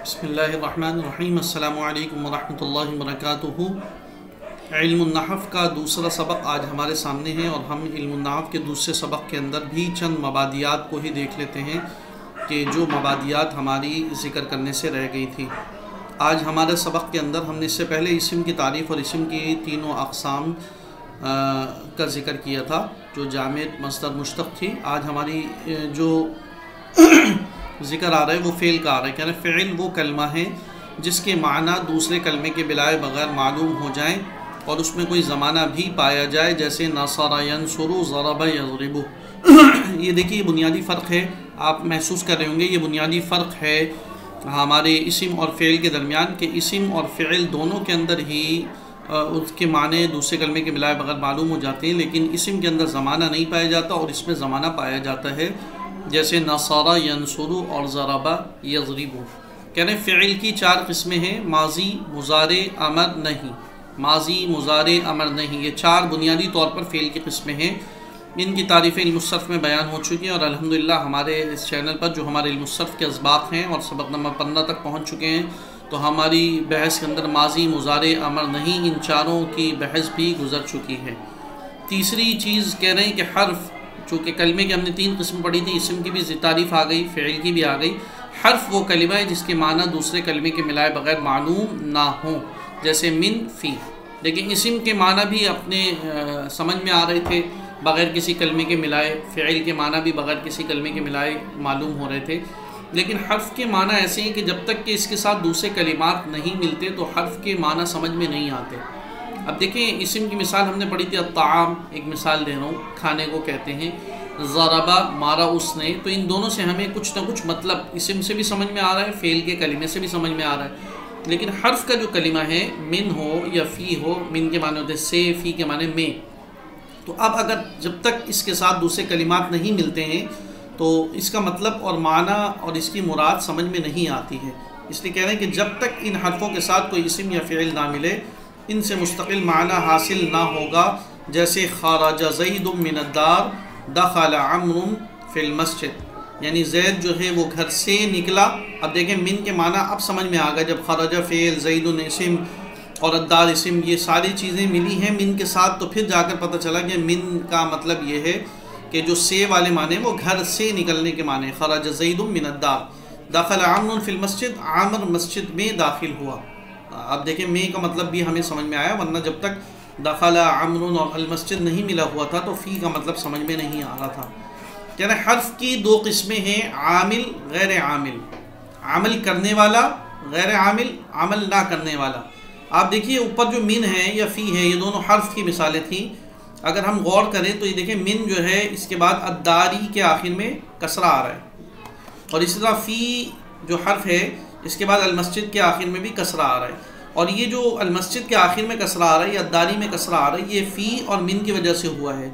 बिस्मिल्लाहिर्रहमानिर्रहीम। अस्सलामु अलैकुम वरहमतुल्लाहि वबरकातुहू। इल्मुन नहव का दूसरा सबक आज हमारे सामने है और हम इल्मुन नहव के दूसरे सबक के अंदर भी चंद मबादियात को ही देख लेते हैं कि जो मबादियात हमारी ज़िक्र करने से रह गई थी। आज हमारे सबक के अंदर हमने इससे पहले इस्म की तारीफ़ और इस्म की तीनों अक़साम का ज़िक्र किया था जो जामिद मस्दर मुश्तक़ थी। आज हमारी जो ज़िक्र आ रहा है वो फ़ेल का आ रहा है। कहना फ़ेल वो कलमा है जिसके माना दूसरे कलमे के बिलाए बग़ैर मालूम हो जाए और उसमें कोई ज़माना भी पाया जाए, जैसे नसरा यंसुरु ज़रबा यज़रिबु। ये देखिए बुनियादी फ़र्क है, आप महसूस कर रहे होंगे ये बुनियादी फ़र्क है हमारे इस्म और फ़ेल के दरमियान कि इस्म और फ़ेल दोनों के अंदर ही उसके माने दूसरे कलमे के बिलाए बग़ैर मालूम हो जाते हैं, लेकिन इस्म के अंदर ज़माना नहीं पाया जाता और इसमें ज़माना पाया जाता है, जैसे नसरा यंसुरु और ज़रबा यज़रिबु। कह रहे फ़िल की चार किस्में हैं, माजी, मुज़ारे, अमर, नहीं। माजी, मुज़ारे, अमर, नहीं, ये चार बुनियादी तौर पर फ़ेल की किस्में हैं। इनकी तारीफ़ें इल्मुस्सर्फ़ में बयान हो चुकी हैं और अल्हम्दुलिल्लाह हमारे इस चैनल पर जो हमारे इल्मुस्सर्फ़ के असबाक़ हैं और सबक नंबर 15 तक पहुँच चुके हैं, तो हमारी बहस के अंदर माजी, मुज़ारे, अमर, नहीं, इन चारों की बहस भी गुज़र चुकी है। तीसरी चीज़ कह रहे हैं कि हर्फ़, चूँकि कलमे की हमने तीन किस्म पढ़ी थी, इस्म की भी तारीफ़ आ गई, फ़िल की भी आ गई। हर्फ़ वो कलिमा है जिसके माना दूसरे कलमे के मिलाए बग़ैर मालूम ना हो, जैसे मिन, फ़ी। लेकिन इस्म के माना भी अपने समझ में आ रहे थे बग़ैर किसी कलमे के मिलाए, फ़िल के माना भी बग़ैर किसी कलमे के मिलाए मालूम हो रहे थे। लेकिन हर्फ़ के माना ऐसे हैं कि जब तक कि इसके साथ दूसरे कलिमात नहीं मिलते तो हर्फ़ के माना समझ में नहीं आते। अब देखें, इस्म की मिसाल हमने पढ़ी थी, अत्ताम, एक मिसाल दे रहा हूँ, खाने को कहते हैं। ज़रबा, मारा उसने, तो इन दोनों से हमें कुछ ना कुछ मतलब इस्म से भी समझ में आ रहा है, फ़ेल के कलिमे से भी समझ में आ रहा है। लेकिन हर्फ़ का जो कलिमा है, मिन हो या फ़ी हो, मिन के माने होते से, फ़ी के माने में, तो अब अगर जब तक इसके साथ दूसरे कलिमात नहीं मिलते हैं तो इसका मतलब और माना और इसकी मुराद समझ में नहीं आती है। इसलिए कह रहे हैं कि जब तक इन हर्फ़ों के साथ कोई इस्म या फ़िल ना मिले, इनसे मुस्तकिल माना हासिल ना होगा, जैसे खराज ज़ैदुम मिनद्दार दखल अम्रुन फिल मस्जिद, यानी ज़ैद जो है वो घर से निकला। अब देखें मिन के माना अब समझ में आ गया, जब खराज फ़िल, ज़ैदुन इस्म और अद्दार इस्म, ये सारी चीज़ें मिली हैं मिन के साथ, तो फिर जाकर पता चला कि मिन का मतलब ये है कि जो से वाले माने वो घर से निकलने के माने। खराज ज़ैदुम मिनद्दार दखल अम्रुन फिल मस्जिद, आमर मस्जिद में दाखिल हुआ। अब देखें मे का मतलब भी हमें समझ में आया, वरना जब तक दखला अम्रुन और अल मस्जिद नहीं मिला हुआ था तो फ़ी का मतलब समझ में नहीं आ रहा था। क्या ना, हर्फ़ की दो किस्में हैं, आमिल, गैर आमिल। आमिल करने वाला, गैर आमिल, अमल ना करने वाला। आप देखिए ऊपर जो मिन है या फ़ी है, ये दोनों हर्फ़ की मिसालें थी। अगर हम गौर करें तो ये देखें मिन जो है इसके बाद अद्दारी के आखिर में कसरा आ रहा है, और इसी तरह फ़ी जो हर्फ़ है इसके बाद अल मस्जिद के आखिर में भी कसरा आ रहा है। और ये जो अल मस्जिद के आखिर में कसरा आ रहा है या अद्दारी में कसरा आ रहा है, ये फ़ी और मिन की वजह से हुआ है।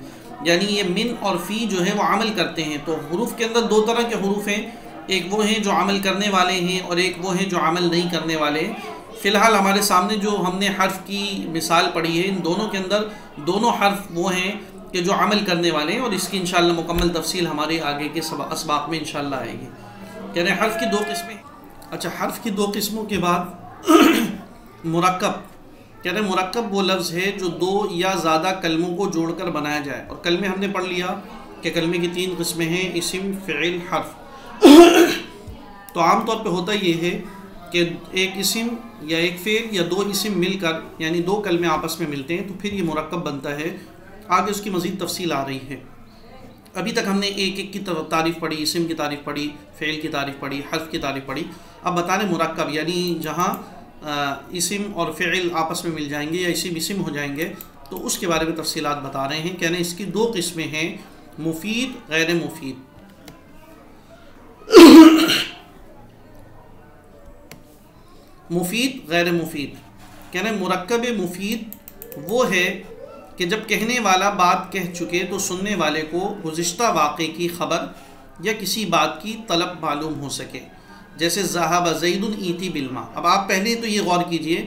यानी ये मिन और फ़ी जो है वो अमल करते हैं। तो हुरूफ के अंदर दो तरह के हुरूफ हैं, एक वो हैं जो अमल करने वाले हैं और एक वो हैं जो अमल नहीं करने वाले हैं। फ़िलहाल हमारे सामने जो हमने हर्फ़ की मिसाल पढ़ी है, इन दोनों के अंदर दोनों हर्फ़ वो हैं कि जो अमल करने वाले हैं, और इसकी इंशाअल्लाह मुकम्मल तफसील हमारे आगे के असबाक़ में इंशाअल्लाह आएगी। कह रहे हैं हर्फ़ की दो किस्में। अच्छा, हर्फ़ की दो किस्मों के बाद मुरक्कब। कह रहे हैं मुरक्कब वो लफ्ज़ है जो दो या ज़्यादा कलमों को जोड़कर बनाया जाए, और कलमे हमने पढ़ लिया कि कलमे की तीन किस्में हैं, इस्म, फ़िल, हर्फ़। तो आम तौर पे होता ये है कि एक इस्म या एक फ़िल या दो इस्म मिलकर, यानी दो कलमे आपस में मिलते हैं तो फिर ये मुरक्कब बनता है। आगे उसकी मज़ीद तफसील आ रही है। अभी तक हमने एक एक की तारीफ़ पढ़ी, इस्म की तारीफ़ पढ़ी, फ़िल की तारीफ़ पढ़ी, हर्फ़ की तारीफ़ पढ़ी। अब बता रहे मुरक्कब, यानी जहाँ इस्म और फ़िल आपस में मिल जाएंगे या इस्म हो जाएंगे, तो उसके बारे में तफसीलात बता रहे हैं। कहने इसकी दो किस्में हैं, मुफीद, गैर मुफीद। मुफीद, गैर मुफीद। कहने मुरक्कब मुफीद वो है कि जब कहने वाला बात कह चुके तो सुनने वाले को गुज़िश्ता वाक़े की ख़बर या किसी बात की तलब मालूम हो सके, जैसे ज़हाबा ज़ैदुन ईती बिल्मा। अब आप पहले तो ये गौर कीजिए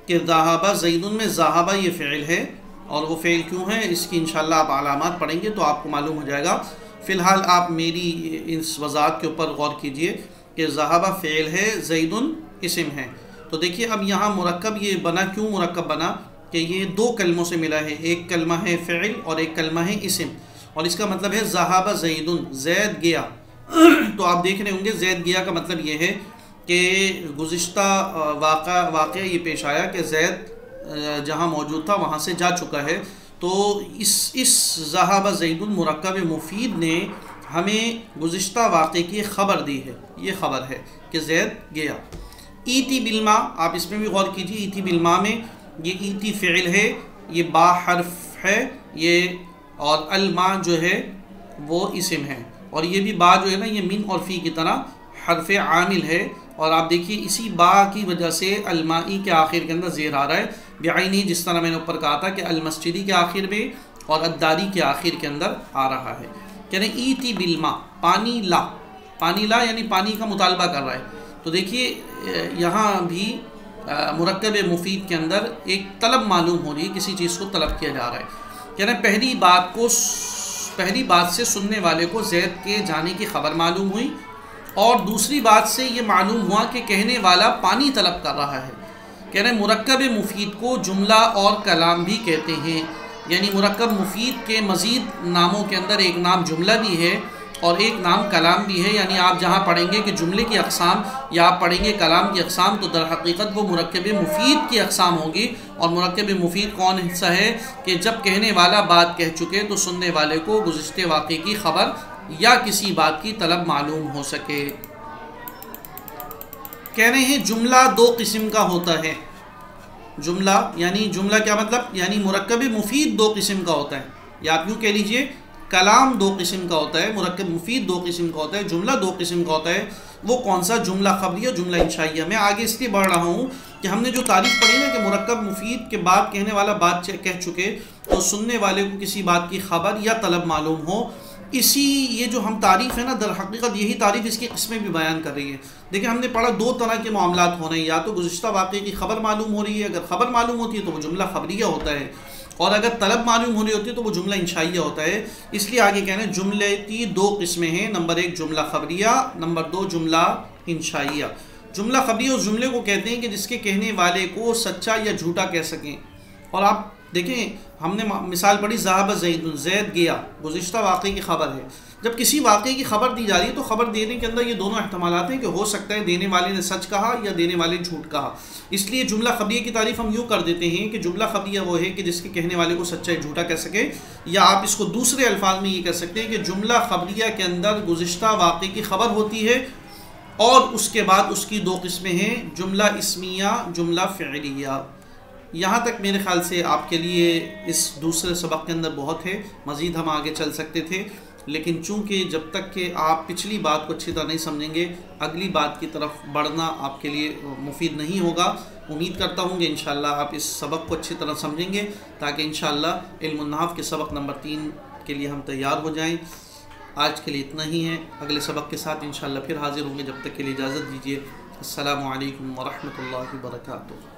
कि ज़हाबा ज़ैदुन में ज़हाबा ये फ़िल है, और वो फ़िल क्यों है इसकी इंशाअल्लाह आप अलामात पढ़ेंगे तो आपको मालूम हो जाएगा। फ़िलहाल आप मेरी इस वज़ाहत के ऊपर गौर कीजिए कि ज़हाबा फ़ेल है, ज़ैदुन इस्म है। तो देखिए अब यहाँ मुरक्कब ये बना, क्यों मुरक्कब बना कि ये दो कलमों से मिला है, एक कलमा है फ़िल और एक कलमा है इस्म, और इसका मतलब है ज़हाबा ज़ैदुन, ज़ैद गया। तो आप देख रहे होंगे ज़ैद गया का मतलब ये है कि गुज़िश्ता वाक़या ये पेश आया कि ज़ैद जहाँ मौजूद था वहाँ से जा चुका है। तो इस ज़हाबा ज़ैदुन मुरक्कब मुफ़ीद ने हमें गुज़िश्ता वाक़े की ख़बर दी है, ये ख़बर है कि ज़ैद गया। ईती बिलमा, आप इसमें भी गौर कीजिए, ईती बिलमा में ये ईती फ़िल है, ये बा हर्फ है ये, और अलमा जो है वो इस्म है, और ये भी बा जो है ना ये मिन और फ़ी की तरह हर्फ आमिल है। और आप देखिए इसी बा की वजह से अलमाई के आखिर के अंदर ज़ेर आ रहा है बेआइनी, जिस तरह मैंने ऊपर कहा था कि अलमस्जिदी के आखिर में और अद्दारी के आखिर के अंदर आ रहा है। कह रहे ईती बिलमा, पानी ला, पानी ला यानी पानी का मुतालबा कर रहा है। तो देखिए यहाँ भी मुरक्कब मुफ़ीद के अंदर एक तलब मालूम हो रही है, किसी चीज़ को तलब किया जा रहा है। कह रहे पहली बात से सुनने वाले को ज़ैद के जाने की ख़बर मालूम हुई, और दूसरी बात से ये मालूम हुआ कि कहने वाला पानी तलब कर रहा है। कह रहे मुरक्कब मुफ़ीद को जुमला और कलाम भी कहते हैं, यानी मुरक्कब मुफ़ीद के मज़ीद नामों के अंदर एक नाम जुमला भी है और एक नाम कलाम भी है। यानी आप जहाँ पढ़ेंगे कि जुमले की अक़साम या आप पढ़ेंगे कलाम की अक़साम, तो दर हकीकत वो मुरक्कब मुफ़ीद की अक़साम होगी। और मुरक्कब मुफ़ीद कौन हिस्सा है कि जब कहने वाला बात कह चुके तो सुनने वाले को गुज़िश्ते वाक़े की ख़बर या किसी बात की तलब मालूम हो सके। कह रहे हैं जुमला दो किस्म का होता है। जुमला यानी जुमला क्या मतलब, यानी मुरक्कब मुफ़ीद दो किस्म का होता है, या आप यूँ कह लीजिए कलाम दो किस्म का होता है, मुरक्कब मुफ़ीद दो किस्म का होता है, जुमला दो किस्म का होता है। वो कौन सा, जुमला ख़बरिया, जुमला इंशाइया। मैं आगे इसलिए बढ़ रहा हूँ कि हमने जो तारीफ़ पढ़ी ना कि मुरक्कब मुफ़ीद के बाद कहने वाला बात कह चुके तो सुनने वाले को किसी बात की ख़बर या तलब मालूम हो, इसी ये जो हम तारीफ़ है ना, दर हकीकत यही तारीफ़ इसकी किस्में भी बयान कर रही है। देखिए हमने पढ़ा दो तरह के मामलात हो रहे हैं, या तो गुज़िश्ता वाक़े की ख़बर मालूम हो रही है, अगर ख़बर मालूम होती है तो वो जुमला ख़बरिया होता है, और अगर तलब मालूम हो रही होती है तो वो जुमला इंशाइया होता है। इसलिए आगे कहना है जुमले की दो किस्में हैं, नंबर एक जुमला ख़बरिया, नंबर दो जुमला इंशाइया। जुमला ख़बरिया उस जुमले को कहते हैं कि जिसके कहने वाले को सच्चा या झूठा कह सकें। और आप देखें हमने मिसाल पढ़ी ज़हाबा ज़ैदुन, ज़ैद गया, गुज़िश्ता वाक़े की ख़बर है। जब किसी वाक़े की ख़बर दी जा रही है तो ख़बर देने के अंदर ये दोनों एहतमालात हैं कि हो सकता है देने वाले ने सच कहा या देने वाले झूठ कहा। इसलिए जुमला ख़बरिया की तारीफ़ हम यूँ कर देते हैं कि जुमला ख़बरिया वो है कि जिसके कहने वाले को सच्चा या झूठा कह सके, या आप इसको दूसरे अल्फाज में ये कह सकते हैं कि जुमला ख़बरिया के अंदर गुज़िश्ता वाक़े की ख़बर होती है, और उसके बाद उसकी दो किस्में हैं, जुमला इस्मिया, जुमला फ़िअलिया। यहाँ तक मेरे ख़्याल से आपके लिए इस दूसरे सबक के अंदर बहुत है, मज़ीद हम आगे चल सकते थे, लेकिन चूँकि जब तक कि आप पिछली बात को अच्छी तरह नहीं समझेंगे अगली बात की तरफ बढ़ना आपके लिए मुफीद नहीं होगा। उम्मीद करता हूँ कि इंशाअल्लाह आप इस सबक को अच्छी तरह समझेंगे, ताकि इंशाअल्लाह इल्मुन नहव के सबक नंबर 3 के लिए हम तैयार हो जाएँ। आज के लिए इतना ही है, अगले सबक के साथ इंशाअल्लाह फिर हाज़िर होंगे। जब तक के लिए इजाज़त दीजिए। अस्सलामु अलैकुम व रहमतुल्लाहि व बरकातुहू।